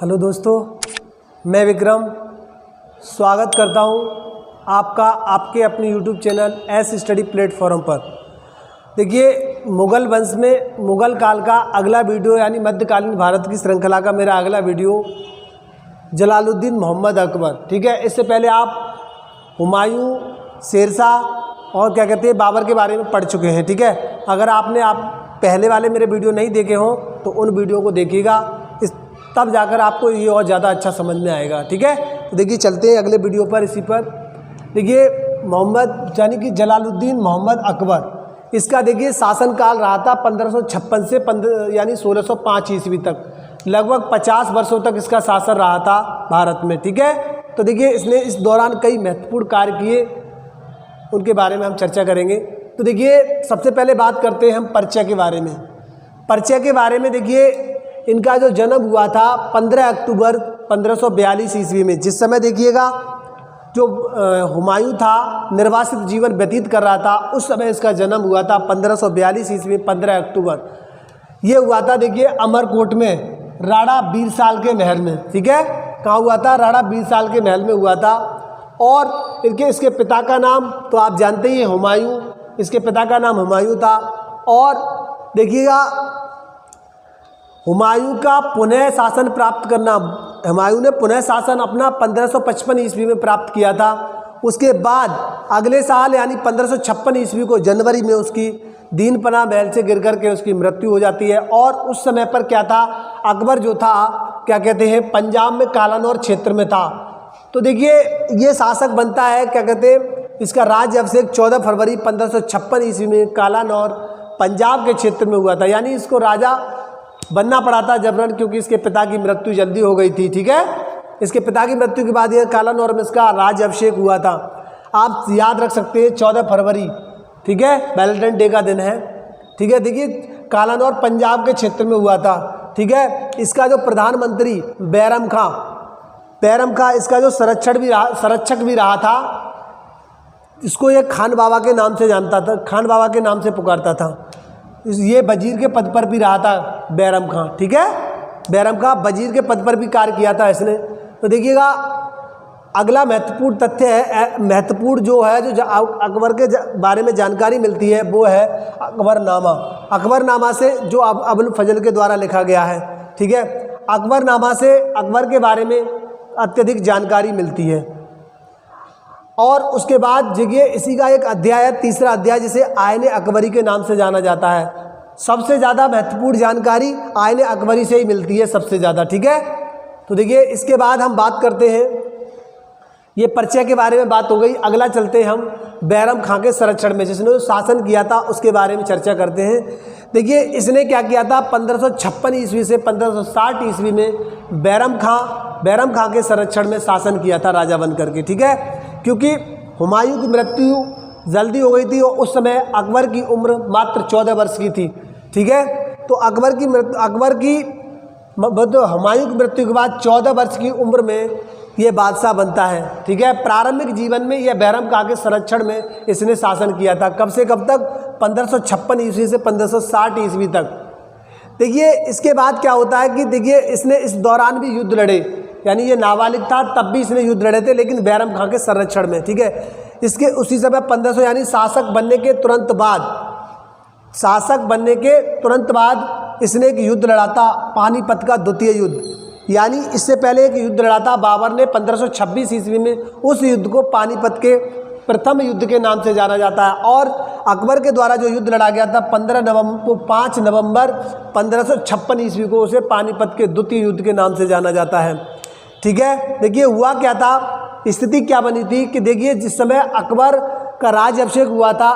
Hello दोस्तों, मैं विक्रम स्वागत करता हूं आपका आपके अपने YouTube channel S study platform पर। देखिए, मुग़ल वंश में मुग़ल काल का अगला वीडियो यानी मध्यकालीन भारत की श्रृंखला का मेरा अगला वीडियो जलालुद्दीन मोहम्मद अकबर। ठीक है, इससे पहले आप हुमायूं, शेरशाह और क्या कहते हैं बाबर के बारे में पढ़ चुके हैं। ठीक है, अगर आप पहले वाले मेरे वीडियो नहीं देखे हों तो उन वीडियो को देखिएगा, तब जाकर आपको ये और ज़्यादा अच्छा समझ में आएगा। ठीक है, तो देखिए चलते हैं अगले वीडियो पर। इसी पर देखिए मोहम्मद यानी कि जलालुद्दीन मोहम्मद अकबर, इसका देखिए शासनकाल रहा था 1556 से यानी 1605 ईस्वी तक, लगभग 50 वर्षों तक इसका शासन रहा था भारत में। ठीक है, तो देखिए इसने इस दौरान कई महत्वपूर्ण कार्य किए, उनके बारे में हम चर्चा करेंगे। तो देखिए सबसे पहले बात करते हैं हम परिचय के बारे में। परिचय के बारे में देखिए, इनका जो जन्म हुआ था 15 अक्टूबर 1542 ईस्वी में, जिस समय देखिएगा जो हुमायूं था निर्वासित जीवन व्यतीत कर रहा था, उस समय इसका जन्म हुआ था 1542 ईस्वी 15 अक्टूबर। ये हुआ था देखिए अमरकोट में, राणा बीरसाल के महल में। ठीक है, कहाँ हुआ था? राणा बीरसाल के महल में हुआ था। और इसके पिता का नाम तो आप जानते ही हैं, हुमायूं। इसके पिता का नाम हुमायूं था। और देखिएगा हुमायूं का पुनः शासन प्राप्त करना, हुमायूं ने पुनः शासन अपना 1555 ईस्वी में प्राप्त किया था। उसके बाद अगले साल यानी 1556 ईस्वी को जनवरी में उसकी दीनपना महल से गिर कर के उसकी मृत्यु हो जाती है। और उस समय पर क्या था, अकबर जो था क्या कहते हैं पंजाब में कालानौर क्षेत्र में था। तो देखिए ये शासक बनता है, क्या कहते हैं इसका राज्य अभिषेक 14 फरवरी 1556 ईस्वी में कालानौर पंजाब के क्षेत्र में हुआ था। यानी इसको राजा बनना पड़ा था जबरन, क्योंकि इसके पिता की मृत्यु जल्दी हो गई थी। ठीक है, इसके पिता की मृत्यु के बाद ये कालानौर में इसका राज्य अभिषेक हुआ था। आप याद रख सकते हैं 14 फरवरी, ठीक है, वैलेंटाइन डे का दिन है। ठीक है, देखिए कालानौर पंजाब के क्षेत्र में हुआ था। ठीक है, इसका जो प्रधानमंत्री बैरम खां इसका जो संरक्षक भी रहा था। इसको ये खान बाबा के नाम से जानता था, खान बाबा के नाम से पुकारता था। ये वजीर के पद पर भी रहा था बैरम खां। ठीक है, बैरम खां वजीर के पद पर भी कार्य किया था इसने। तो देखिएगा अगला महत्वपूर्ण तथ्य है, महत्वपूर्ण जो है, जो अकबर के बारे में जानकारी मिलती है, वो है अकबरनामा। अकबरनामा से जो अबुल फजल के द्वारा लिखा गया है। ठीक है, अकबरनामा से अकबर के बारे में अत्यधिक जानकारी मिलती है। और उसके बाद देखिए इसी का एक अध्याय है, तीसरा अध्याय, जिसे आयन अकबरी के नाम से जाना जाता है। सबसे ज़्यादा महत्वपूर्ण जानकारी आयन अकबरी से ही मिलती है सबसे ज़्यादा। ठीक है, तो देखिए इसके बाद हम बात करते हैं, ये परिचय के बारे में बात हो गई। अगला चलते हैं हम बैरम खां के संरक्षण में, जिसने शासन किया था उसके बारे में चर्चा करते हैं। देखिए इसने क्या किया था, 1556 ईस्वी से 1560 ईस्वी में बैरम खां के संरक्षण में शासन किया था राजा बन करके। ठीक है, क्योंकि हुमायूं की मृत्यु जल्दी हो गई थी और उस समय अकबर की उम्र मात्र 14 वर्ष की थी। ठीक है, तो हुमायूं की मृत्यु के बाद 14 वर्ष की उम्र में ये बादशाह बनता है। ठीक है, प्रारंभिक जीवन में यह बैरम खां के संरक्षण में इसने शासन किया था। कब से कब तक? 1556 ईस्वी से 1560 ईस्वी तक। देखिए इसके बाद क्या होता है कि देखिए इसने इस दौरान भी युद्ध लड़े, यानी ये नाबालिग था तब भी इसने युद्ध लड़े थे, लेकिन बैरम खां के संरक्षण में। ठीक है, इसके उसी समय 1500 यानी शासक बनने के तुरंत बाद इसने एक युद्ध लड़ा था, पानीपत का द्वितीय युद्ध। यानी इससे पहले एक युद्ध लड़ा था बाबर ने 1526 ईस्वी में, उस युद्ध को पानीपत के प्रथम युद्ध के नाम से जाना जाता है। और अकबर के द्वारा जो युद्ध लड़ा गया था 5 नवंबर 1556 ईस्वी को, उसे पानीपत के द्वितीय युद्ध के नाम से जाना जाता है। ठीक है, देखिए हुआ क्या था, स्थिति क्या बनी थी कि देखिए जिस समय अकबर का राज्य अभिषेक हुआ था,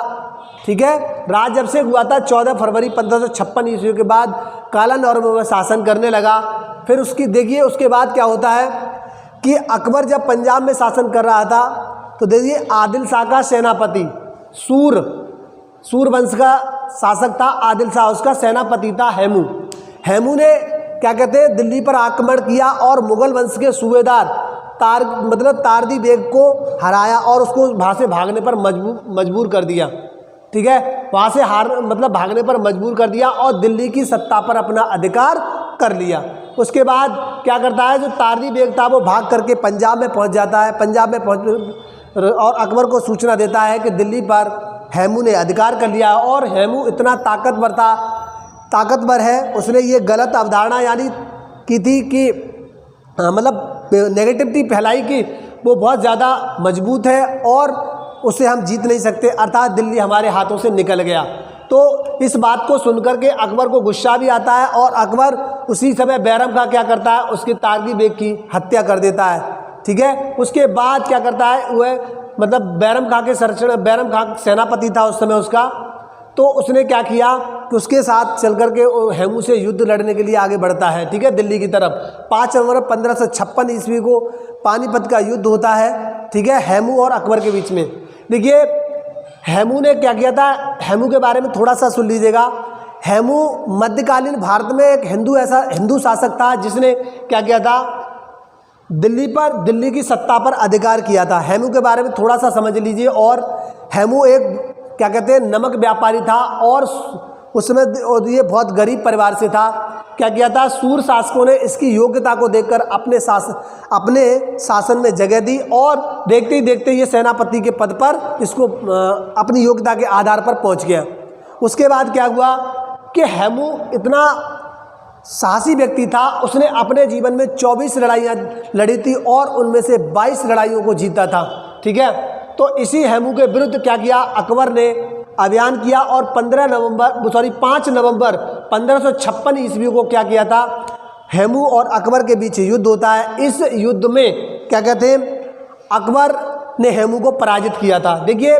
ठीक है, राज्य अभिषेक हुआ था 14 फरवरी 1556 ईस्वी के बाद कालानौर में वह शासन करने लगा। फिर उसके बाद क्या होता है कि अकबर जब पंजाब में शासन कर रहा था तो देखिए आदिल शाह का सेनापति, सूर वंश का शासक था आदिल शाह, उसका सेनापति था हेमू ने क्या कहते हैं दिल्ली पर आक्रमण किया और मुगल वंश के सूबेदार तारदी बेग को हराया और उसको वहाँ से भागने पर मजबूर कर दिया। ठीक है, वहाँ से भागने पर मजबूर कर दिया और दिल्ली की सत्ता पर अपना अधिकार कर लिया। उसके बाद क्या करता है, जो तारनी बेग था वो भाग करके पंजाब में पहुंच जाता है। पंजाब में पहुंच और अकबर को सूचना देता है कि दिल्ली पर हेमू ने अधिकार कर लिया है। और हेमू इतना ताकतवर है, उसने ये गलत अवधारणा यानी की थी कि मतलब नेगेटिविटी फैलाई कि वो बहुत ज़्यादा मजबूत है और उसे हम जीत नहीं सकते, अर्थात दिल्ली हमारे हाथों से निकल गया। तो इस बात को सुनकर के अकबर को गुस्सा भी आता है और अकबर उसी समय बैरम खां क्या करता है, उसके तारनी बेग की हत्या कर देता है। ठीक है, उसके बाद क्या करता है वह, मतलब बैरम खां के संरक्षण, बैरम खां सेनापति था उस समय उसका, तो उसने क्या किया कि उसके साथ चल कर के हेमू से युद्ध लड़ने के लिए आगे बढ़ता है। ठीक है, दिल्ली की तरफ 5 नवंबर 1556 ईस्वी को पानीपत का युद्ध होता है। ठीक है, हेमू और अकबर के बीच में। देखिए हेमू ने क्या किया था, हेमू के बारे में थोड़ा सा सुन लीजिएगा। हेमू मध्यकालीन भारत में एक हिंदू शासक था जिसने क्या किया था, दिल्ली की सत्ता पर अधिकार किया था। हेमू के बारे में थोड़ा सा समझ लीजिए। और हेमू एक क्या कहते हैं, नमक व्यापारी था और उसमें ये बहुत गरीब परिवार से था। क्या किया था, सूर शासकों ने इसकी योग्यता को देखकर अपने शासन में जगह दी और देखते ही देखते ये सेनापति के पद पर इसको अपनी योग्यता के आधार पर पहुंच गया। उसके बाद क्या हुआ कि हेमू इतना साहसी व्यक्ति था, उसने अपने जीवन में 24 लड़ाइयाँ लड़ी थी और उनमें से 22 लड़ाइयों को जीता था। ठीक है, तो इसी हेमू के विरुद्ध क्या किया, अकबर ने अभियान किया और 5 नवंबर 1556 ईस्वी को क्या किया था, हेमू और अकबर के बीच युद्ध होता है। इस युद्ध में क्या कहते हैं, अकबर ने हेमू को पराजित किया था। देखिए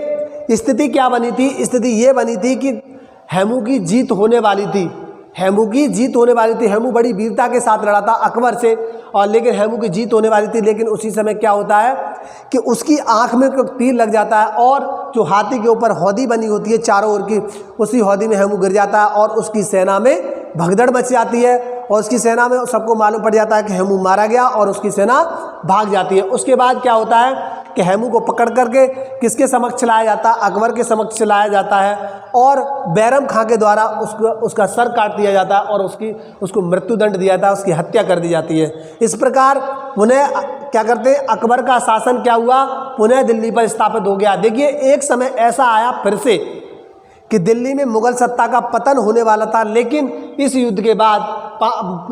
स्थिति क्या बनी थी, स्थिति ये बनी थी कि हेमू की जीत होने वाली थी, हेमू बड़ी वीरता के साथ लड़ा था अकबर से, और लेकिन हेमू की जीत होने वाली थी। लेकिन उसी समय क्या होता है कि उसकी आंख में तीर लग जाता है और जो हाथी के ऊपर हौदी बनी होती है चारों ओर की, उसी हौदी में हेमू गिर जाता है और उसकी सेना में भगदड़ मच जाती है और उसकी सेना में सबको मालूम पड़ जाता है कि हेमू मारा गया और उसकी सेना भाग जाती है। उसके बाद क्या होता है कि हेमू को पकड़ करके किसके समक्ष लाया जाता है, अकबर के समक्ष लाया जाता है और बैरम खां के द्वारा उसका सर काट दिया जाता है और उसको मृत्युदंड दिया जाता है, उसकी हत्या कर दी जाती है। इस प्रकार पुनः क्या करते हैं, अकबर का शासन क्या हुआ, पुनः दिल्ली पर स्थापित हो गया। देखिए एक समय ऐसा आया फिर से कि दिल्ली में मुगल सत्ता का पतन होने वाला था, लेकिन इस युद्ध के बाद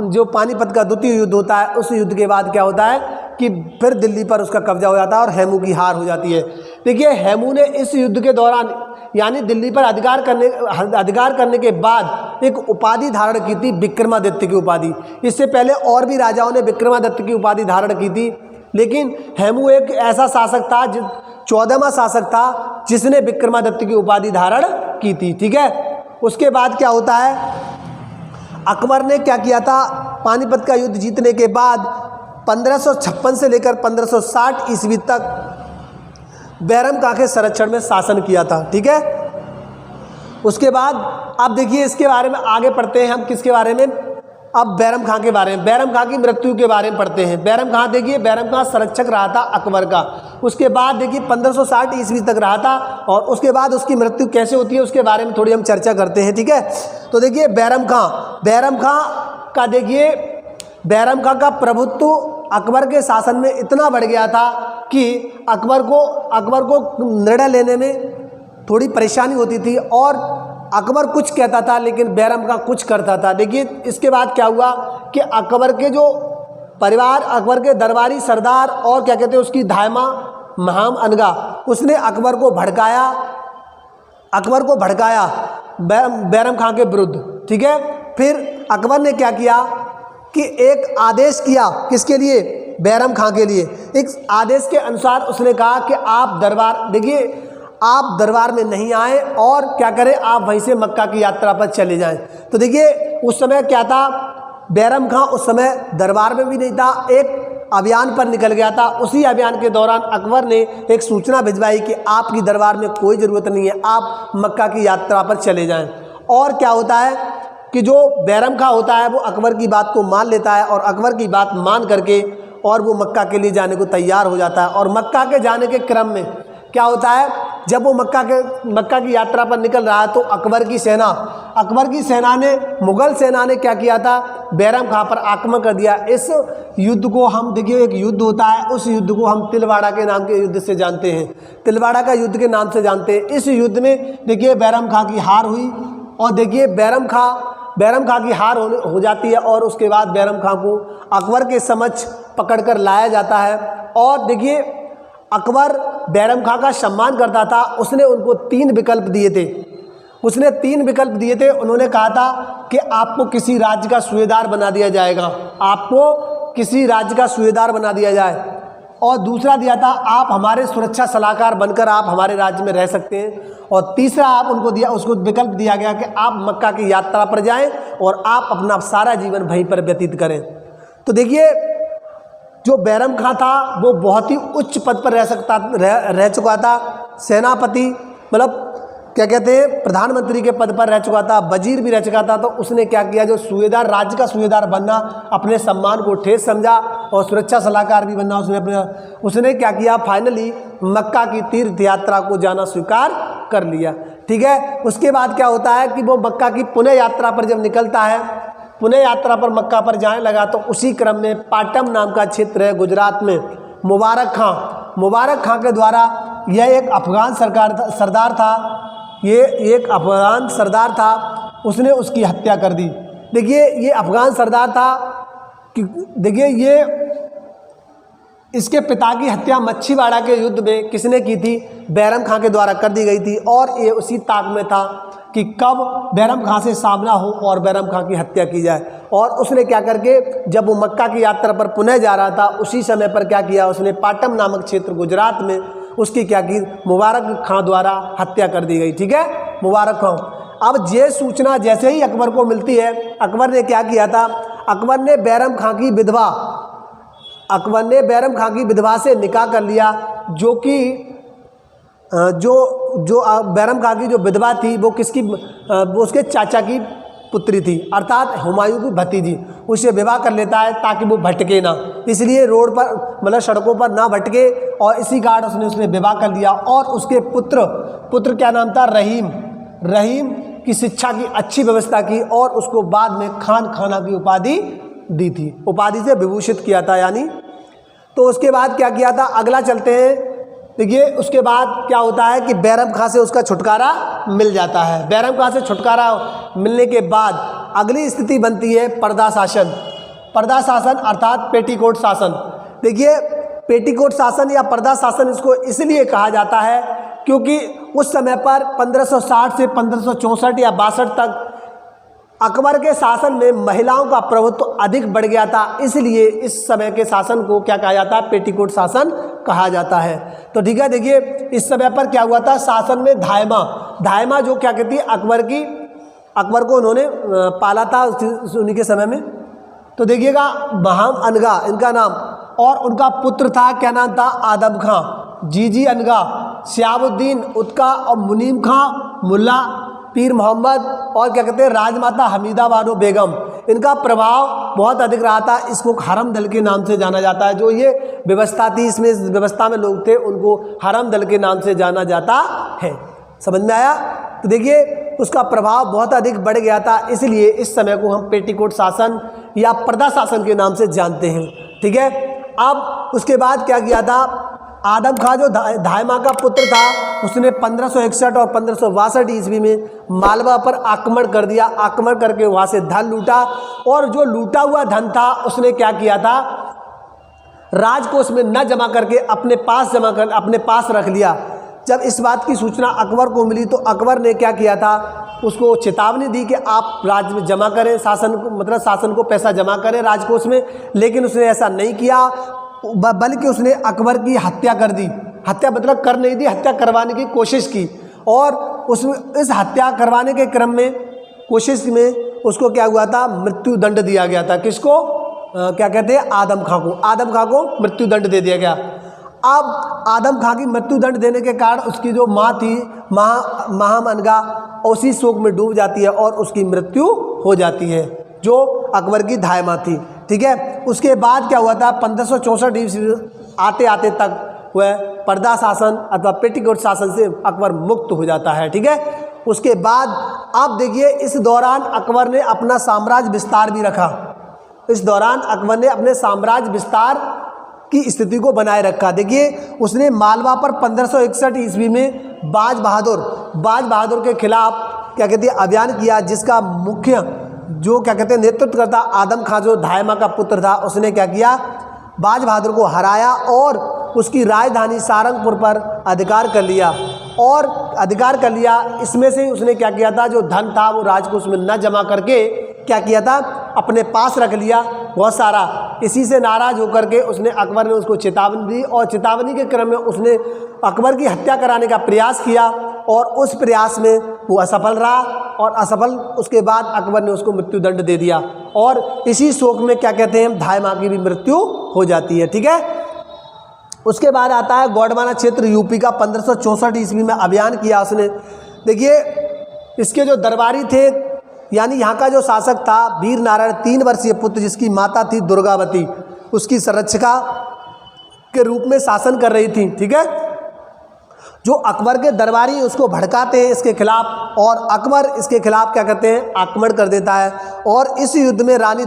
जो पानीपत का द्वितीय युद्ध होता है, उस युद्ध के बाद क्या होता है कि फिर दिल्ली पर उसका कब्जा हो जाता है और हेमू की हार हो जाती है। देखिए हेमू ने इस युद्ध के दौरान यानी दिल्ली पर अधिकार करने के बाद एक उपाधि धारण की थी, विक्रमादित्य की उपाधि। इससे पहले और भी राजाओं ने विक्रमादित्य की उपाधि धारण की थी, लेकिन हेमू एक ऐसा शासक था, 14वां शासक था जिसने विक्रमादित्य की उपाधि धारण की थी। ठीक है, उसके बाद क्या होता है, अकबर ने क्या किया था, पानीपत का युद्ध जीतने के बाद 1556 से लेकर 1560 ईस्वी तक बैरम खां के संरक्षण में शासन किया था। ठीक है, उसके बाद अब देखिए इसके बारे में आगे पढ़ते हैं हम, किसके बारे में, अब बैरम खां के बारे में, बैरम खां की मृत्यु के बारे में पढ़ते हैं। बैरम खां देखिए, बैरम खां संरक्षक रहा था अकबर का। उसके बाद देखिए 1560 ईस्वी तक रहा था और उसके बाद उसकी मृत्यु कैसे होती है उसके बारे में थोड़ी हम चर्चा करते हैं। ठीक है, तो देखिए बैरम खां का देखिए, बैरम खां का प्रभुत्व अकबर के शासन में इतना बढ़ गया था कि अकबर को निर्णय लेने में थोड़ी परेशानी होती थी और अकबर कुछ कहता था लेकिन बैरम खां कुछ करता था। देखिए इसके बाद क्या हुआ कि अकबर के जो परिवार, अकबर के दरबारी सरदार और क्या कहते हैं उसकी धायमा महाम अनगा, उसने अकबर को भड़काया बैरम खां के विरुद्ध। ठीक है, फिर अकबर ने क्या किया कि एक आदेश किया, किसके लिए, बैरम खां के लिए। एक आदेश के अनुसार उसने कहा कि आप दरबार में नहीं आए और क्या करें, आप वहीं से मक्का की यात्रा पर चले जाएं। तो देखिए उस समय क्या था, बैरम खां उस समय दरबार में भी नहीं था, एक अभियान पर निकल गया था। उसी अभियान के दौरान अकबर ने एक सूचना भिजवाई कि आपकी दरबार में कोई ज़रूरत नहीं है, आप मक्का की यात्रा पर चले जाएं। और क्या होता है कि जो बैरम खां होता है वो अकबर की बात को मान लेता है और अकबर की बात मान करके और वो मक्का के लिए जाने को तैयार हो जाता है। और मक्का के जाने के क्रम में क्या होता है, जब वो मक्का की यात्रा पर निकल रहा है तो अकबर की सेना अकबर की सेना ने, मुगल सेना ने क्या किया था, बैरम खां पर आक्रमण कर दिया। इस युद्ध को हम देखिए, एक युद्ध होता है, उस युद्ध को हम तिलवाड़ा के नाम के युद्ध से जानते हैं, तिलवाड़ा का युद्ध के नाम से जानते हैं। इस युद्ध में देखिए बैरम खां की हार हुई और देखिए बैरम खां की हार हो जाती है और उसके बाद बैरम खां को अकबर के समक्ष पकड़कर लाया जाता है। और देखिए अकबर बैरम खां का सम्मान करता था। उसने उनको 3 विकल्प दिए थे, उसने 3 विकल्प दिए थे। उन्होंने कहा था कि आपको किसी राज्य का सूबेदार बना दिया जाएगा, आपको किसी राज्य का सूबेदार बना दिया जाए, और दूसरा दिया था आप हमारे सुरक्षा सलाहकार बनकर आप हमारे राज्य में रह सकते हैं, और तीसरा आप उनको दिया, उसको विकल्प दिया गया कि आप मक्का की यात्रा पर जाएं और आप अपना सारा जीवन वहीं पर व्यतीत करें। तो देखिए जो बैरम खां था वो बहुत ही उच्च पद पर रह चुका था, सेनापति मतलब क्या कहते हैं, प्रधानमंत्री के पद पर रह चुका था, वजीर भी रह चुका था। तो उसने क्या किया, जो सूबेदार, राज्य का सूबेदार बनना अपने सम्मान को ठेस समझा और सुरक्षा सलाहकार भी बनना उसने क्या किया, फाइनली मक्का की तीर्थ यात्रा को जाना स्वीकार कर लिया। ठीक है, उसके बाद क्या होता है कि वो मक्का की पुण्य यात्रा पर जब निकलता है, पुण्य यात्रा पर मक्का पर जाने लगा, तो उसी क्रम में पाटम नाम का क्षेत्र है गुजरात में, मुबारक खां के द्वारा, यह एक अफगान सरदार था, ये एक अफगान सरदार था, उसने उसकी हत्या कर दी। देखिए ये अफगान सरदार था कि देखिए ये इसके पिता की हत्या मच्छीवाड़ा के युद्ध में किसने की थी, बैरम खां के द्वारा कर दी गई थी। और ये उसी ताक में था कि कब बैरम खां से सामना हो और बैरम खां की हत्या की जाए। और उसने क्या करके, जब वो मक्का की यात्रा पर पुनः जा रहा था, उसी समय पर क्या किया, उसने पाटम नामक क्षेत्र गुजरात में उसकी क्या की, मुबारक खां द्वारा हत्या कर दी गई। ठीक है, मुबारक खां। अब ये सूचना जैसे ही अकबर को मिलती है, अकबर ने क्या किया था, अकबर ने बैरम खां की विधवा से निकाह कर लिया, जो कि जो बैरम खां की जो विधवा थी वो किसकी, वो उसके चाचा की पुत्री थी, अर्थात हुमायूं की भतीजी। उससे विवाह कर लेता है ताकि वो भटके ना, इसलिए रोड पर मतलब सड़कों पर ना भटके, और इसी कारण उसने विवाह कर लिया। और उसके पुत्र क्या नाम था, रहीम की शिक्षा की अच्छी व्यवस्था की और उसको बाद में खाना की उपाधि दी थी, उपाधि से विभूषित किया था यानी। तो उसके बाद क्या किया था, अगला चलते हैं। देखिए उसके बाद क्या होता है कि बैरम खां से उसका छुटकारा मिल जाता है। बैरम खां से छुटकारा मिलने के बाद अगली स्थिति बनती है पर्दा शासन अर्थात पेटीकोट शासन। देखिए पेटीकोट शासन या पर्दा शासन इसको इसलिए कहा जाता है क्योंकि उस समय पर 1560 से 1564 या 62 तक अकबर के शासन में महिलाओं का प्रभुत्व अधिक बढ़ गया था, इसलिए इस समय के शासन को क्या कहा जाता है, पेटीकोट शासन कहा जाता है। तो ठीक है, देखिए इस समय पर क्या हुआ था, शासन में धायमा जो क्या कहती है, अकबर को उन्होंने पाला था उन्हीं के समय में। तो देखिएगा महाम अनगा इनका नाम, और उनका पुत्र था, क्या नाम था, आदम खां, जीजी अनगा, शिहाबुद्दीन उत्का और मुनीम खां, मुल्ला पीर मोहम्मद और क्या कहते हैं राजमाता हमीदा बानो बेगम। इनका प्रभाव बहुत अधिक रहा था। इसको हरम दल के नाम से जाना जाता है। जो ये व्यवस्था थी, इसमें इस व्यवस्था में लोग थे, उनको हरम दल के नाम से जाना जाता है। समझ में आया? तो देखिए उसका प्रभाव बहुत अधिक बढ़ गया था, इसलिए इस समय को हम पेटीकोट शासन या पर्दा शासन के नाम से जानते हैं। ठीक है, अब उसके बाद क्या किया था, आदम खां जो धायमा का पुत्र था, उसने 1561 और 1562 ईस्वी में मालवा पर आक्रमण कर दिया। आक्रमण करके वहाँ से धन लूटा, और जो लूटा हुआ धन था उसने क्या किया था, राजकोष में न जमा करके अपने पास रख लिया। जब इस बात की सूचना अकबर को मिली तो अकबर ने क्या किया था, उसको चेतावनी दी कि आप राज्य में जमा करें, शासन को पैसा जमा करें राजकोष में, लेकिन उसने ऐसा नहीं किया, बल्कि उसने अकबर की हत्या कर दी। हत्या मतलब कर नहीं दी, हत्या करवाने की कोशिश की, और उसमें इस हत्या करवाने के क्रम में कोशिश में उसको क्या हुआ था, मृत्यु दंड दिया गया था। किसको, क्या कहते हैं, आदम खां को मृत्यु दंड दे दिया गया। अब आदम खां की मृत्यु दंड देने के कारण उसकी जो माँ थी महाम अनगा, उसी शोक में डूब जाती है और उसकी मृत्यु हो जाती है, जो अकबर की धायमा थी। ठीक है, उसके बाद क्या हुआ था, 1564 ईस्वी आते आते तक वह पर्दा शासन अथवा पेटीकोट शासन से अकबर मुक्त हो जाता है। ठीक है, उसके बाद आप देखिए इस दौरान अकबर ने अपना साम्राज्य विस्तार भी रखा। इस दौरान अकबर ने अपने साम्राज्य विस्तार की स्थिति को बनाए रखा। देखिए उसने मालवा पर 1561 ईस्वी में बाज बहादुर के खिलाफ क्या कहते हैं अभियान किया, जिसका मुख्य जो क्या कहते हैं नेतृत्व करता आदम खां जो धायमा का पुत्र था, उसने क्या किया बाज बहादुर को हराया और उसकी राजधानी सारंगपुर पर अधिकार कर लिया। इसमें से उसने क्या किया था, जो धन था वो राजकोष में न जमा करके क्या किया था अपने पास रख लिया बहुत सारा। इसी से नाराज होकर के अकबर ने उसको चेतावनी दी और चेतावनी के क्रम में उसने अकबर की हत्या कराने का प्रयास किया और उस प्रयास में वो असफल रहा और असफल उसके बाद अकबर ने उसको मृत्युदंड दे दिया और इसी शोक में क्या कहते हैं धायमा की भी मृत्यु हो जाती है। ठीक है, उसके बाद आता है गोंडवाना क्षेत्र यूपी का 1564 ईस्वी में अभियान किया उसने। देखिए इसके जो दरबारी थे यानी यहाँ का जो शासक था वीर नारायण 3 वर्षीय पुत्र जिसकी माता थी दुर्गावती, उसकी संरक्षिका के रूप में शासन कर रही थी। ठीक है, जो अकबर के दरबारी उसको भड़काते हैं इसके खिलाफ और अकबर इसके खिलाफ क्या करते हैं आक्रमण कर देता है और इस युद्ध में महारानी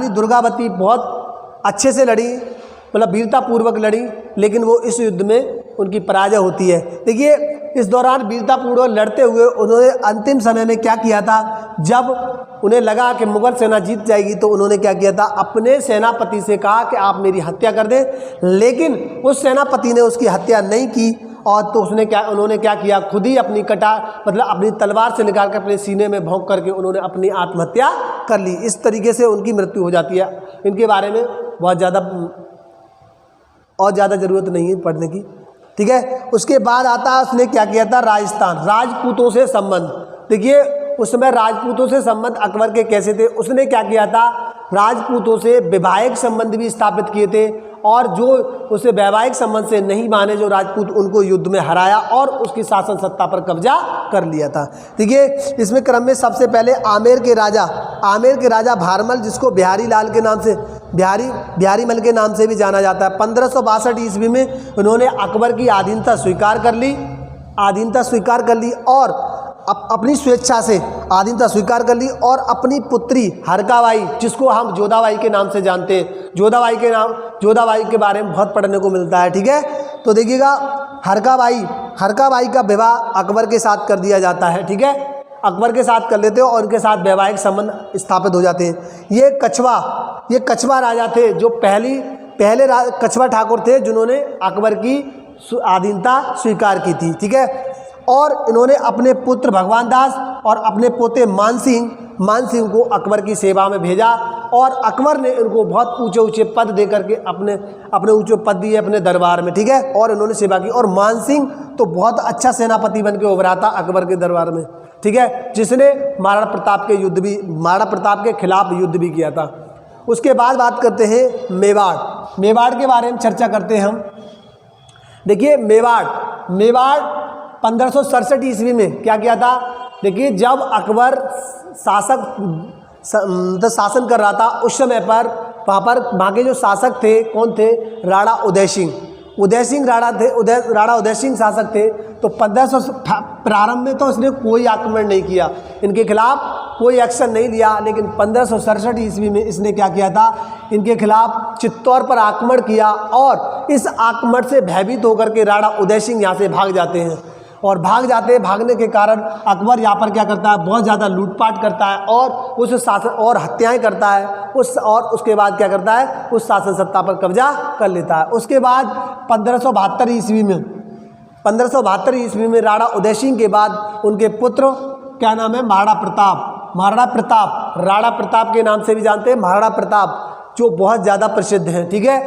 दुर्गावती बहुत अच्छे से लड़ी, मतलब वीरतापूर्वक लड़ी, लेकिन वो इस युद्ध में उनकी पराजय होती है। देखिए इस दौरान वीरतापूर्वक लड़ते हुए उन्होंने अंतिम समय में क्या किया था, जब उन्हें लगा कि मुगल सेना जीत जाएगी तो उन्होंने क्या किया था अपने सेनापति से कहा कि आप मेरी हत्या कर दें, लेकिन उस सेनापति ने उसकी हत्या नहीं की और तो उन्होंने क्या किया खुद ही अपनी अपनी तलवार से निकाल कर अपने सीने में भोंक करके उन्होंने अपनी आत्महत्या कर ली। इस तरीके से उनकी मृत्यु हो जाती है। इनके बारे में बहुत ज़्यादा ज़रूरत नहीं है पढ़ने की। ठीक है, उसके बाद आता है उसने क्या किया था राजस्थान राजपूतों से संबंध। देखिए उस समय राजपूतों से संबंध अकबर के कैसे थे, उसने क्या किया था राजपूतों से वैवाहिक संबंध भी स्थापित किए थे और जो उसे वैवाहिक संबंध से नहीं माने जो राजपूत उनको युद्ध में हराया और उसकी शासन सत्ता पर कब्जा कर लिया था। देखिए इसमें क्रम में सबसे पहले आमेर के राजा भारमल, जिसको बिहारी मल के नाम से भी जाना जाता है, 1562 ईस्वी में उन्होंने अकबर की अधीनता स्वीकार कर ली और अपनी स्वेच्छा से अधीनता स्वीकार कर ली और अपनी पुत्री हरकाबाई, जिसको हम जोधाबाई के नाम से जानते हैं, जोधाबाई के बारे में बहुत पढ़ने को मिलता है। ठीक है, तो देखिएगा हरकाबाई का विवाह अकबर के साथ कर दिया जाता है। ठीक है, अकबर के साथ कर लेते हो और उनके साथ वैवाहिक संबंध स्थापित हो जाते हैं। ये कछवा राजा थे जो पहले कछवा ठाकुर थे जिन्होंने अकबर की अधीनता स्वीकार की थी। ठीक है, और इन्होंने अपने पुत्र भगवान दास और अपने पोते मान सिंह को अकबर की सेवा में भेजा और अकबर ने इनको बहुत ऊंचे पद दे करके अपने ऊंचे पद दिए अपने दरबार में। ठीक है, और इन्होंने सेवा की और मान सिंह तो बहुत अच्छा सेनापति बन के उभरा था अकबर के दरबार में। ठीक है, जिसने महाराणा प्रताप के खिलाफ युद्ध भी किया था। उसके बाद बात करते हैं मेवाड़ के बारे में चर्चा करते हैं हम। देखिए मेवाड़ 1567 ईस्वी में क्या किया था। देखिए जब अकबर शासन कर रहा था उस समय पर वहाँ के जो शासक थे कौन थे, राणा उदय सिंह शासक थे। तो 1500 प्रारंभ में तो उसने कोई आक्रमण नहीं किया, इनके खिलाफ कोई एक्शन नहीं लिया, लेकिन 1567 ईस्वी में इसने क्या किया था, इनके खिलाफ चित्तौड़ पर आक्रमण किया और इस आक्रमण से भयभीत होकर के राणा उदय सिंह यहाँ से भाग जाते हैं और भागने के कारण अकबर यहाँ पर क्या करता है, बहुत ज़्यादा लूटपाट करता है और उस शासन और हत्याएं करता है और उसके बाद क्या करता है, उस शासन सत्ता पर कब्जा कर लेता है। उसके बाद 1572 ईस्वी में राणा उदय सिंह के बाद उनके पुत्र क्या नाम है, महाराणा प्रताप के नाम से भी जानते हैं, महाराणा प्रताप जो बहुत ज़्यादा प्रसिद्ध हैं। ठीक है,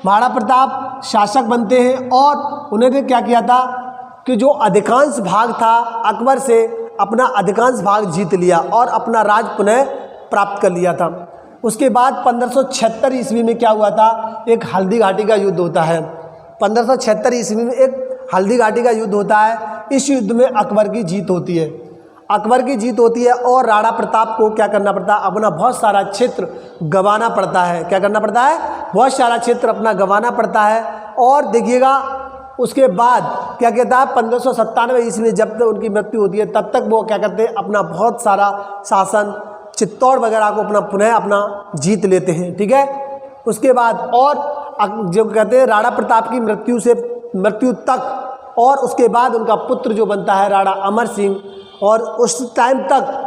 महाराणा प्रताप शासक बनते हैं और उन्होंने क्या किया था कि जो अधिकांश भाग था अकबर से अपना अधिकांश भाग जीत लिया और अपना राज पुनः प्राप्त कर लिया था। उसके बाद 1576 ईस्वी में क्या हुआ था, एक हल्दी घाटी का युद्ध होता है। 1576 ईस्वी में एक हल्दी घाटी का युद्ध होता है। इस युद्ध में अकबर की जीत होती है और राणा प्रताप को क्या करना पड़ता है, अपना बहुत सारा क्षेत्र गंवाना पड़ता है। क्या करना पड़ता है, बहुत सारा क्षेत्र अपना गंवाना पड़ता है। और देखिएगा उसके बाद क्या कहता है 1597 ईस्वी में जब तक उनकी मृत्यु होती है तब तक वो क्या करते हैं, अपना बहुत सारा शासन चित्तौड़ वगैरह को अपना पुनः अपना जीत लेते हैं। ठीक है, उसके बाद और जो कहते हैं राणा प्रताप की मृत्यु तक, और उसके बाद उनका पुत्र जो बनता है राणा अमर सिंह, और उस टाइम तक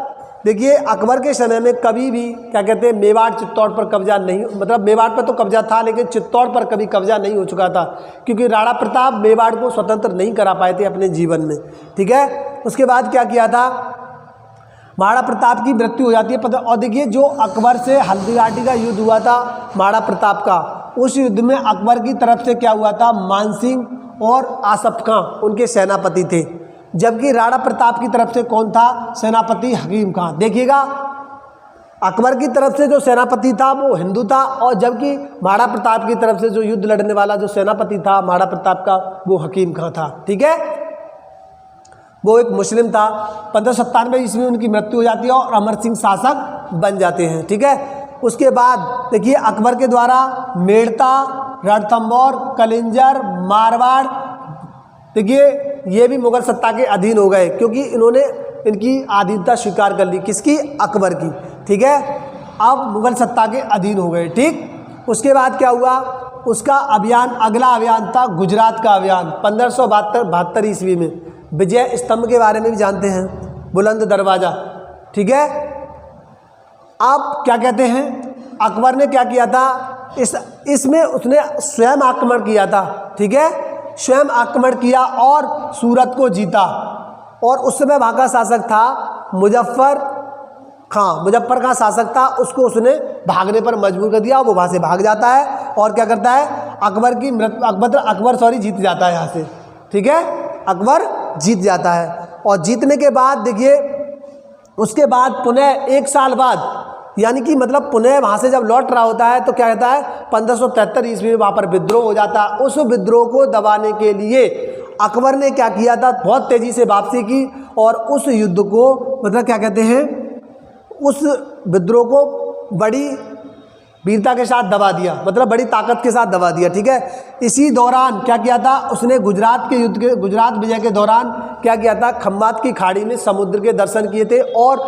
देखिए अकबर के समय में कभी भी क्या कहते हैं मेवाड़ चित्तौड़ पर कब्जा नहीं, मतलब मेवाड़ पर तो कब्जा था लेकिन चित्तौड़ पर कभी कब्जा नहीं हो चुका था, क्योंकि राणा प्रताप मेवाड़ को स्वतंत्र नहीं करा पाए थे अपने जीवन में। ठीक है, उसके बाद क्या किया था, महाराणा प्रताप की मृत्यु हो जाती है। और देखिए जो अकबर से हल्दीघाटी का युद्ध हुआ था महाराणा प्रताप का, उस युद्ध में अकबर की तरफ से क्या हुआ था, मानसिंह और आसफ खां उनके सेनापति थे, जबकि राणा प्रताप की तरफ से कौन था, सेनापति हकीम खां। देखिएगा अकबर की तरफ से जो सेनापति था वो हिंदू था, और जबकि महाराणा प्रताप की तरफ से जो युद्ध लड़ने वाला जो सेनापति था महाराणा प्रताप का वो हकीम खां था। ठीक है, वो एक मुस्लिम था। 1597 ईस्वी में उनकी मृत्यु हो जाती है और अमर सिंह शासक बन जाते हैं। ठीक है, उसके बाद देखिए अकबर के द्वारा मेड़ता, रणथंभौर, कलिंजर, मारवाड़, देखिए ये भी मुगल सत्ता के अधीन हो गए, क्योंकि इन्होंने इनकी अधीनता स्वीकार कर ली, किसकी, अकबर की। ठीक है, अब मुगल सत्ता के अधीन हो गए। ठीक, उसके बाद क्या हुआ, उसका अभियान, अगला अभियान था गुजरात का अभियान 1572 ईस्वी में। विजय स्तंभ के बारे में भी जानते हैं, बुलंद दरवाज़ा। ठीक है, अब क्या कहते हैं, अकबर ने क्या किया था, इसमें उसने स्वयं आक्रमण किया था। ठीक है, स्वयं आक्रमण किया और सूरत को जीता, और उस समय वहाँ का शासक था मुजफ्फर खां शासक था, उसको उसने भागने पर मजबूर कर दिया, वो वहाँ से भाग जाता है और क्या करता है, अकबर जीत जाता है यहाँ से। ठीक है, अकबर जीत जाता है, और जीतने के बाद देखिए उसके बाद पुनः 1 साल बाद, यानी कि मतलब पुनः वहाँ से जब लौट रहा होता है तो क्या कहता है 1573 ईस्वी में वहाँ पर विद्रोह हो जाता है। उस विद्रोह को दबाने के लिए अकबर ने क्या किया था, बहुत तेज़ी से वापसी की, और उस युद्ध को मतलब क्या कहते हैं, उस विद्रोह को बड़ी वीरता के साथ दबा दिया, मतलब बड़ी ताकत के साथ दबा दिया। ठीक है, इसी दौरान क्या किया था उसने, गुजरात विजय के दौरान क्या किया था, खम्बात की खाड़ी में समुद्र के दर्शन किए थे और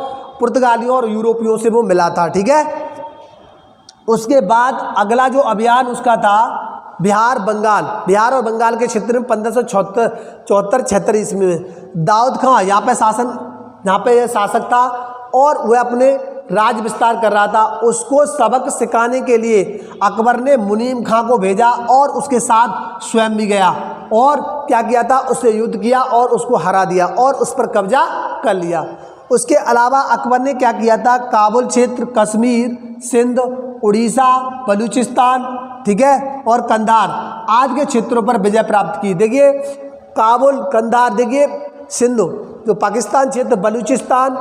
पुर्तगालियों और यूरोपियों से वो मिला था। ठीक है, उसके बाद अगला जो अभियान उसका था बिहार और बंगाल के क्षेत्र में 1574-76 ईस्वी में दाऊद खां यहाँ पे शासक था, और वह अपने राज विस्तार कर रहा था। उसको सबक सिखाने के लिए अकबर ने मुनीम खां को भेजा और उसके साथ स्वयं भी गया, और क्या किया था, उससे युद्ध किया और उसको हरा दिया और उस पर कब्जा कर लिया। उसके अलावा अकबर ने क्या किया था, काबुल क्षेत्र, कश्मीर, सिंध, उड़ीसा, बलूचिस्तान, ठीक है, और कंधार आज के क्षेत्रों पर विजय प्राप्त की। देखिए काबुल, कंधार, देखिए सिंध जो पाकिस्तान क्षेत्र, बलूचिस्तान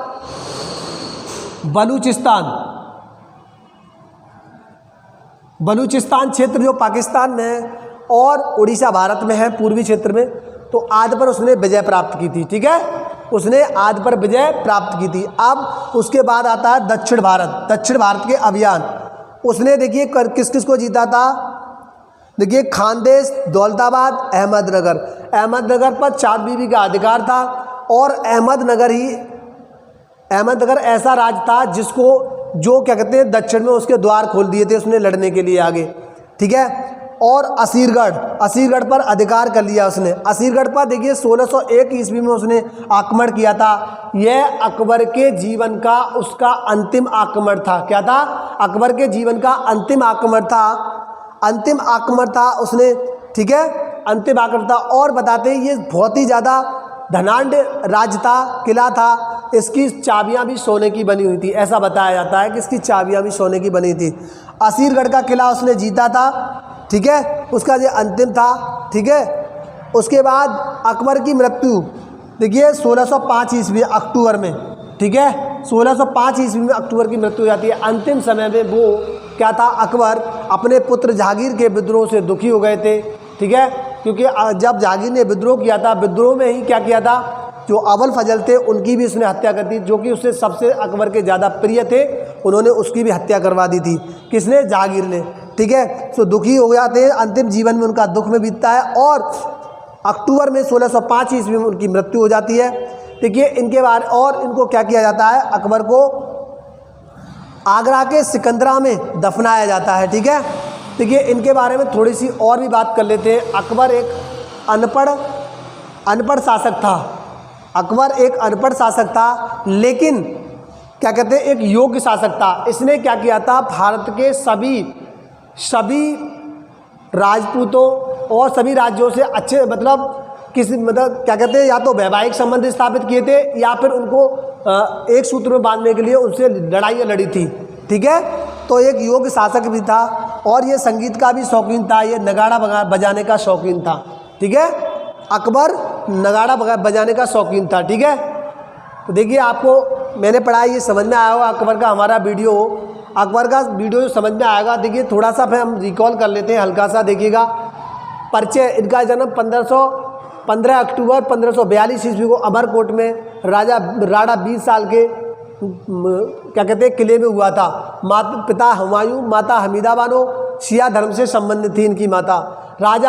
क्षेत्र जो पाकिस्तान में है और उड़ीसा भारत में है, पूर्वी क्षेत्र में, तो आदि पर उसने विजय प्राप्त की थी। ठीक है, उसने आदि पर विजय प्राप्त की थी। अब उसके बाद आता है दक्षिण भारत के अभियान। उसने देखिए किस किस को जीता था, देखिए खानदेश, दौलताबाद, अहमदनगर पर चाँद बीबी का अधिकार था, और अहमदनगर ऐसा राज्य था जिसको जो क्या कहते हैं दक्षिण में उसके द्वार खोल दिए थे उसने लड़ने के लिए आगे। ठीक है, और असीरगढ़ पर अधिकार कर लिया उसने। असीरगढ़ पर देखिए 1601 ईस्वी में उसने आक्रमण किया था। यह अकबर के जीवन का उसका अंतिम आक्रमण था। क्या था, अकबर के जीवन का अंतिम आक्रमण था उसने। ठीक है, अंतिम आक्रमण था, और बताते हैं ये बहुत ही ज़्यादा धनाढ़ राज्य था, किला था। इसकी चाबियां भी सोने की बनी हुई थी, ऐसा बताया जाता है कि इसकी चाबियां भी सोने की बनी थी। असीरगढ़ का किला उसने जीता था। ठीक है, उसका ये अंतिम था। ठीक है, उसके बाद अकबर की मृत्यु देखिए 1605 ईस्वी अक्टूबर में। ठीक है, 1605 ईस्वी में अक्टूबर की मृत्यु हो जाती है। अंतिम समय में वो क्या था, अकबर अपने पुत्र जहांगीर के विद्रोह से दुखी हो गए थे। ठीक है, क्योंकि जब जहांगीर ने विद्रोह किया था, विद्रोह में ही क्या किया था, जो अवल फजल थे उनकी भी उसने हत्या कर दी, जो कि उससे सबसे अकबर के ज़्यादा प्रिय थे, उन्होंने उसकी भी हत्या करवा दी थी। किसने, जहांगीर ने। ठीक है, तो दुखी हो जाते हैं, अंतिम जीवन में उनका दुख में बीतता है। और अक्टूबर में 1605 ईस्वी में उनकी मृत्यु हो जाती है। देखिए इनके बारे और इनको क्या किया जाता है, अकबर को आगरा के सिकंदरा में दफनाया जाता है। ठीक है, देखिए इनके बारे में थोड़ी सी और भी बात कर लेते हैं। अकबर एक अनपढ़ शासक था। अकबर एक अनपढ़ शासक था, लेकिन क्या कहते हैं, एक योग्य शासक था। इसने क्या किया था, भारत के सभी राजपूतों और सभी राज्यों से अच्छे मतलब क्या कहते हैं, या तो वैवाहिक संबंध स्थापित किए थे या फिर उनको एक सूत्र में बांधने के लिए उनसे लड़ाइयाँ लड़ी थी। ठीक है, तो एक योग्य शासक भी था और ये संगीत का भी शौकीन था, ये नगाड़ा बजाने का शौकीन था। ठीक है, अकबर नगाड़ा बजाने का शौकीन था। ठीक है, तो देखिए आपको मैंने पढ़ा, ये समझ में आया होगा। अकबर का हमारा अकबर का वीडियो समझ में आएगा। देखिए थोड़ा सा फिर हम रिकॉल कर लेते हैं हल्का सा। देखिएगा परिचय, इनका जन्म 15 अक्टूबर 1542 ईस्वी को अमरकोट में राणा 20 साल के क्या कहते हैं किले में हुआ था। पिता हुमायूं, माता हमीदा बानो शिया धर्म से संबंधित थी इनकी माता। राज्य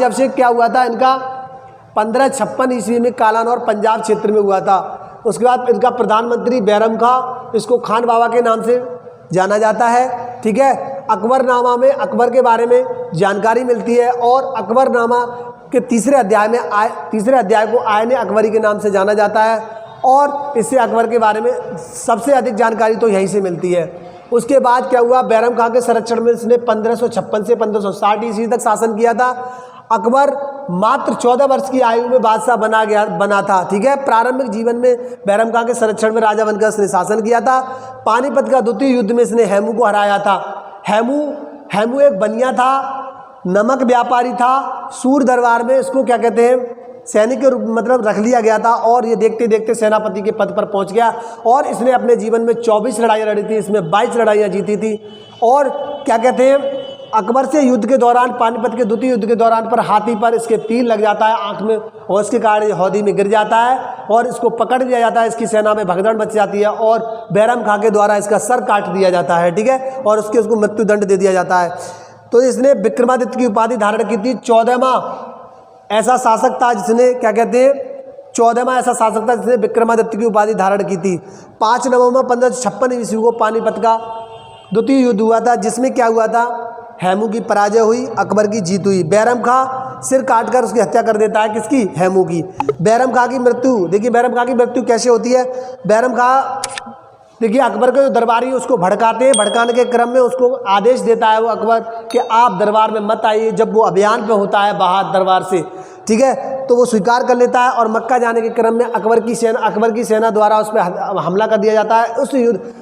अभिषेक क्या हुआ था इनका 1556 ईस्वी में कालानौर पंजाब क्षेत्र में हुआ था। उसके बाद इनका प्रधानमंत्री बैरम खां, इसको खान बाबा के नाम से जाना जाता है। ठीक है, अकबरनामा में अकबर के बारे में जानकारी मिलती है और अकबरनामा के तीसरे अध्याय को आयन अकबरी के नाम से जाना जाता है और इससे अकबर के बारे में सबसे अधिक जानकारी तो यहीं से मिलती है। उसके बाद क्या हुआ, बैरम खां के संरक्षण में इसने 1556 से 1560 ईस्वी तक शासन किया था। अकबर मात्र 14 वर्ष की आयु में बादशाह बना था। ठीक है, प्रारंभिक जीवन में बैरम खां के संरक्षण में राजा बनकर इसने शासन किया था। पानीपत का द्वितीय युद्ध में इसने हेमू को हराया था। हेमू एक बनिया था, नमक व्यापारी था। सूर दरबार में इसको क्या कहते हैं, सैनिक के रूप मतलब रख लिया गया था और ये देखते देखते सेनापति के पद पर पहुंच गया और इसने अपने जीवन में 24 लड़ाइयाँ लड़ी थी, इसमें 22 लड़ाइयाँ जीती थी। और क्या कहते हैं, अकबर से युद्ध के दौरान, पानीपत के द्वितीय युद्ध के दौरान पर हाथी पर इसके तीर लग जाता है आंख में और इसके कारण हौदी में गिर जाता है और इसको पकड़ लिया जाता है। इसकी सेना में भगदड़ मच जाती है और बैरम खां के द्वारा इसका सर काट दिया जाता है। ठीक है, और उसको मृत्युदंड दे दिया जाता है। तो इसने विक्रमादित्य की उपाधि धारण की थी। 14वां ऐसा शासक था जिसने क्या कहते हैं, 14वां ऐसा शासक था जिसने विक्रमादित्य की उपाधि धारण की थी। 5 नवंबर 1556 ईस्वी को पानीपत का द्वितीय युद्ध हुआ था, जिसमें क्या हुआ था, हेमू की पराजय हुई, अकबर की जीत हुई। बैरम खां सिर काटकर उसकी हत्या कर देता है, किसकी, हेमू की। बैरम खां की मृत्यु, देखिए बैरम खां की मृत्यु कैसे होती है। बैरम खां देखिए अकबर के जो दरबारी उसको भड़काते हैं, भड़काने के क्रम में उसको आदेश देता है वो अकबर कि आप दरबार में मत आइए, जब वो अभियान पे होता है बाहर दरबार से। ठीक है, तो वो स्वीकार कर लेता है और मक्का जाने के क्रम में अकबर की सेना द्वारा उस पर हमला कर दिया जाता है।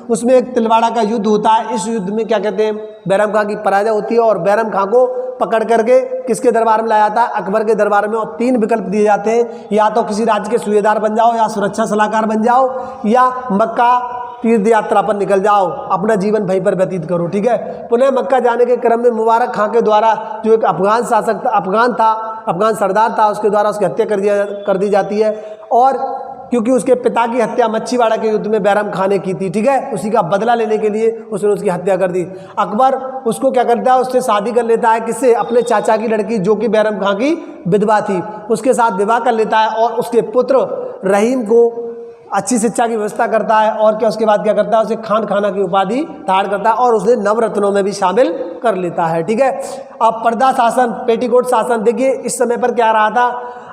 उसमें एक तिलवाड़ा का युद्ध होता है। इस युद्ध में क्या कहते हैं, बैरम खां की पराजय होती है और बैरम खां को पकड़ करके किसके दरबार में लाया जाता है, अकबर के दरबार में। और 3 विकल्प दिए जाते हैं, या तो किसी राज्य के सूबेदार बन जाओ, या सुरक्षा सलाहकार बन जाओ, या मक्का तीर्थ यात्रा पर निकल जाओ, अपना जीवन वहीं पर व्यतीत करो। ठीक है, पुनः मक्का जाने के क्रम में मुबारक खां के द्वारा, जो एक अफगान शासक था, अफगान सरदार था, उसके द्वारा उसकी हत्या कर दी जाती है। और क्योंकि उसके पिता की हत्या मच्छीवाड़ा के युद्ध में बैरम खां ने की थी। ठीक है, उसी का बदला लेने के लिए उसने उसकी हत्या कर दी। अकबर उसको क्या करता है, उससे शादी कर लेता है, किससे, अपने चाचा की लड़की जो कि बैरम खां की विधवा थी, उसके साथ विवाह कर लेता है और उसके पुत्र रहीम को अच्छी शिक्षा की व्यवस्था करता है। और क्या उसके बाद क्या करता है, उसे खान खाना की उपाधि धारण करता है और उसे नवरत्नों में भी शामिल कर लेता है। ठीक है, अब पर्दा शासन, पेटीकोट शासन, देखिए इस समय पर क्या रहा था,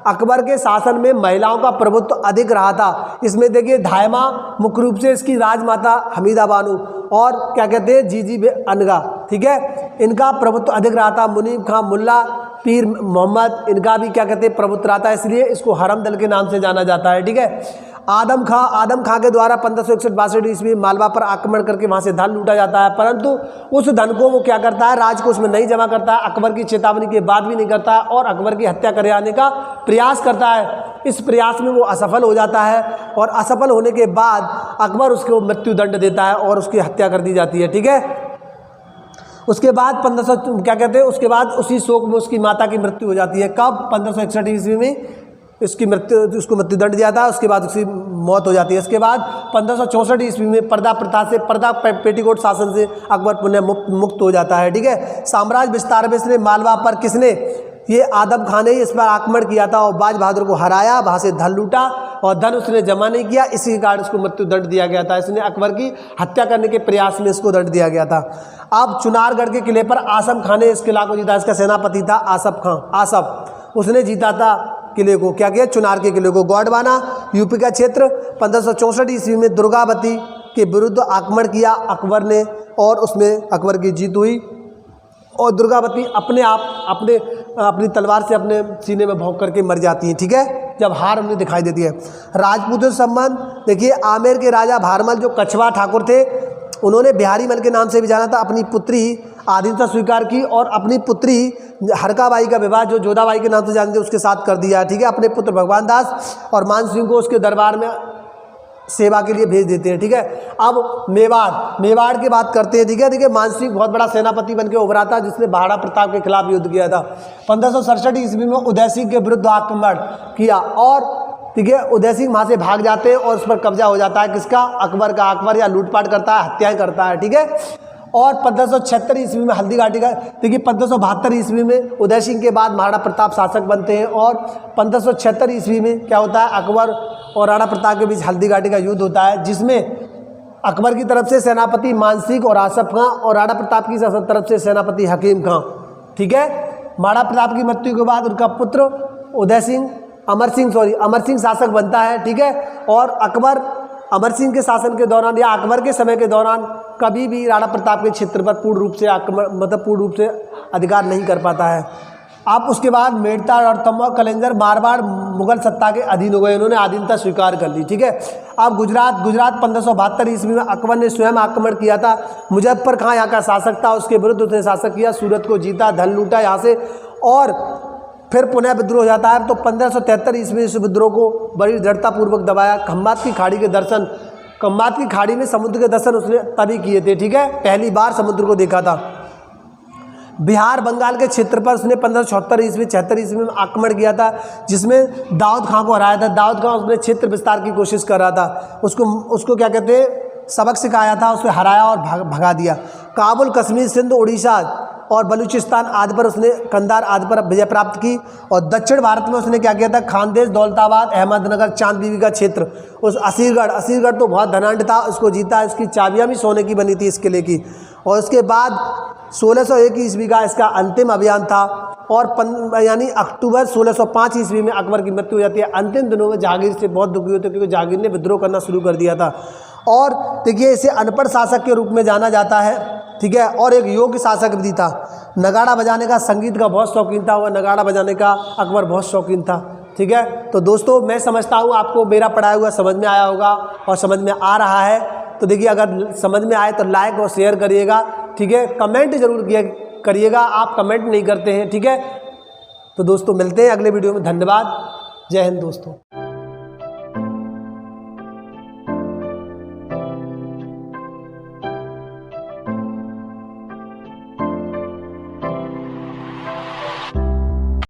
अकबर के शासन में महिलाओं का प्रभुत्व अधिक रहा था। इसमें देखिए धायमा मुख्य रूप से इसकी राजमाता हमीदा बानो और क्या कहते हैं, जीजी अनगा। ठीक है, इनका प्रभुत्व अधिक रहा था। मुनीब खां, मुल्ला पीर मोहम्मद, इनका भी क्या कहते हैं प्रभुत्व रहा था, इसलिए इसको हरम दल के नाम से जाना जाता है। ठीक है, आदम खां के द्वारा 1561-62 ईस्वी में मालवा पर आक्रमण करके वहाँ से धन लूटा जाता है, परंतु उस धन को वो क्या करता है, राजकोष में नहीं जमा करता है, अकबर की चेतावनी के बाद भी नहीं करता है और अकबर की हत्या करे आने का प्रयास करता है। इस प्रयास में वो असफल हो जाता है और असफल होने के बाद अकबर उसको मृत्यु दंड देता है और उसकी हत्या कर दी जाती है। ठीक है, उसके बाद 1500 क्या कहते हैं, उसके बाद उसी शोक में उसकी माता की मृत्यु हो जाती है। कब, 1561 ईस्वी में उसको मृत्युदंड दिया था, उसके बाद उसकी मौत हो जाती है। इसके बाद 1564 ईस्वी में पर्दा प्रथा से, पेटीकोट शासन से अकबर पुनः मुक्त हो जाता है। ठीक है, साम्राज्य विस्तार में इसने मालवा पर किसने, ये आदम खान ने इस पर आक्रमण किया था और बाज बहादुर को हराया, वहाँ से धन लूटा और धन उसने जमा नहीं किया, इसी के कारण उसको मृत्यु दंड दिया गया था। इसने अकबर की हत्या करने के प्रयास में इसको दंड दिया गया था। अब चुनारगढ़ के किले पर आसम खान ने इस किला को जीता। इसका सेनापति था आसफ खां, आसफ, उसने जीता था किले को। क्या किया? चुनार के किले को। गोंडवाना यूपी का क्षेत्र 1564 ईस्वी में दुर्गावती के विरुद्ध आक्रमण किया अकबर ने और उसमें अकबर की जीत हुई और दुर्गावती अपने आप अपनी तलवार से अपने सीने में भोंक करके मर जाती हैं। ठीक है, जब हार उन्हें दिखाई देती है। राजपूतों से संबंध देखिए, आमेर के राजा भारमल जो कछवा ठाकुर थे, उन्होंने बिहारी मल के नाम से भी जाना था, अपनी पुत्री आधीनता स्वीकार की और अपनी पुत्री हरकाबाई का विवाह जो जोधाबाई के नाम से जानते उसके साथ कर दिया। ठीक है, अपने पुत्र भगवान दास और मान सिंह को उसके दरबार में सेवा के लिए भेज देते हैं। ठीक है, अब मेवाड़ की बात करते हैं। ठीक है, देखिए मानसिंह बहुत बड़ा सेनापति बनकर उभरा था जिसने महाराणा प्रताप के खिलाफ युद्ध किया था। 1567 ईस्वी में उदय सिंह के विरुद्ध आक्रमण किया और ठीक है, उदय सिंह वहाँ से भाग जाते हैं और उस पर कब्जा हो जाता है किसका? अकबर का। अकबर या लूटपाट करता है, हत्याएं करता है। ठीक है, और 1576 ईस्वी में हल्दी घाटी का देखिए 1572 ईस्वी में उदय सिंह के बाद महाराणा प्रताप शासक बनते हैं और 1576 ईस्वी में क्या होता है? अकबर और राणा प्रताप के बीच हल्दी घाटी का युद्ध होता है जिसमें अकबर की तरफ से सेनापति मानसिंह और आसफ खां और राणा प्रताप की तरफ से सेनापति हकीम खां। ठीक है, महाराणा प्रताप की मृत्यु के बाद उनका पुत्र अमर सिंह शासक बनता है। ठीक है, और अकबर अमर सिंह के शासन के दौरान या अकबर के समय के दौरान कभी भी राणा प्रताप के क्षेत्र पर पूर्ण रूप से अधिकार नहीं कर पाता है। आप उसके बाद मेड़ता और तंबा कलेंजर मारवाड़ मुगल सत्ता के अधीन हो गए, उन्होंने अधीनता स्वीकार कर ली। ठीक है, अब गुजरात 1572 ईस्वी में अकबर ने स्वयं आक्रमण किया था। मुजफ्फर खां यहाँ का शासक था, उसके विरुद्ध उसने शासक किया, सूरत को जीता, धन लूटा यहाँ से और फिर पुनः विद्रोह हो जाता है। तो 1573 ईस्वी इस विद्रोह को बड़ी दृढ़तापूर्वक दबाया। खम्बात की खाड़ी में समुद्र के दर्शन उसने तभी किए थे। ठीक है, पहली बार समुद्र को देखा था। बिहार बंगाल के क्षेत्र पर उसने 1576 ईस्वी में आक्रमण किया था जिसमें दाऊद खां को हराया था। दाऊद खां उसने क्षेत्र विस्तार की कोशिश कर रहा था, उसको क्या कहते हैं, सबक सिखाया था, उसने हराया और भगा दिया। काबुल, कश्मीर, सिंध, उड़ीसा और बलूचिस्तान आदि पर उसने कंधार आदि पर विजय प्राप्त की और दक्षिण भारत में उसने क्या किया था? खानदेश, दौलताबाद, अहमदनगर, चांद बीबी का क्षेत्र, उस असीरगढ़ तो बहुत धनाढ़ था, उसको जीता। इसकी चाबियां भी सोने की बनी थी इस किले की। और उसके बाद 1601 ईस्वी का इसका अंतिम अभियान था और यानी अक्टूबर 1605 ईस्वी में अकबर की मृत्यु हो जाती है। अंतिम दिनों में जहांगीर से बहुत दुखी होते क्योंकि जहांगीर ने विद्रोह करना शुरू कर दिया था और देखिए इसे अनपढ़ शासक के रूप में जाना जाता है। ठीक है, और एक योग्य शासक भी था। नगाड़ा बजाने का, संगीत का बहुत शौकीन था और नगाड़ा बजाने का अकबर बहुत शौकीन था। ठीक है, तो दोस्तों मैं समझता हूँ आपको मेरा पढ़ाया हुआ समझ में आया होगा और समझ में आ रहा है। तो देखिए अगर समझ में आए तो लाइक और शेयर करिएगा। ठीक है, कमेंट जरूर करिएगा, आप कमेंट नहीं करते हैं। ठीक है, तो दोस्तों मिलते हैं अगले वीडियो में। धन्यवाद, जय हिंद दोस्तों।